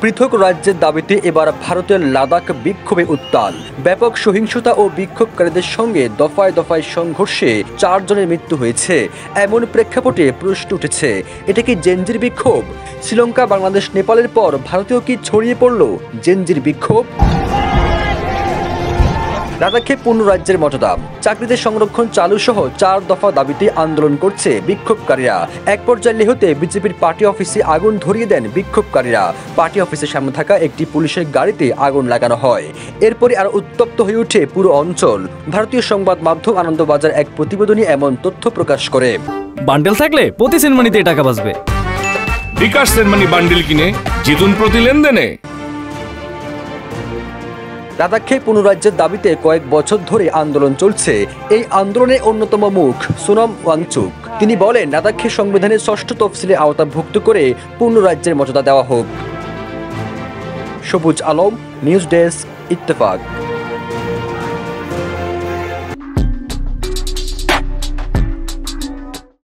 পৃথক রাজ্যের দাবিতে এবার ভারতের লাদাখ বিক্ষোভে উত্তাল। ব্যাপক সহিংসতা ও বিক্ষোভকারীদের সঙ্গে দফায় দফায় সংঘর্ষে 4 জনের মৃত্যু হয়েছে। এমন প্রেক্ষাপটে প্রশ্ন উঠেছে, এটা কি জেনজির বিক্ষোভ? শ্রীলঙ্কা, বাংলাদেশ, নেপালের পর ভারতেও কি ছড়িয়ে পড়ল জেনজির বিক্ষোভ? লাদাখে পূর্ণ রাজ্যের মতদাম, চাকরিতে সংরক্ষণ চালু সহ 4 দফা দাবিতে আন্দোলন করছে বিক্ষোভকারীরা। এক পর্যায়ে লেহতে বিজেপির পার্টি অফিসে আগুন ধরিয়ে দেন বিক্ষোভকারীরা। পার্টি অফিসের সামনে থাকা একটি পুলিশের গাড়িতে আগুন লাগানো হয়। এরপরই আরো উত্তপ্ত হয়ে ওঠে পুরো অঞ্চল। ভারতীয় সংবাদ মাধ্যম আনন্দবাজার এক প্রতিবেদনে এমন তথ্য প্রকাশ করে। বান্ডেল থাকলে প্রতি সেনমানিতে টাকা বাঁচবে। বিকাশ সেনমানি বান্ডেল কিনে জিতুন প্রতি লেনদেনে। লাদাখে পুনরাজ্যের দাবিতে কয়েক বছর ধরে আন্দোলন চলছে। এই আন্দোলনের অন্যতম মুখ সোনম ওয়াংচুক। তিনি বলেন, লাদাখে সংবিধানের 6ষ্ঠ তফসিলে আওতাভুক্ত করে পূর্ণ রাজ্যের মর্যাদা দেওয়া হোক। সবুজ আলম, নিউজ ডেস্ক, ইত্তেফাক।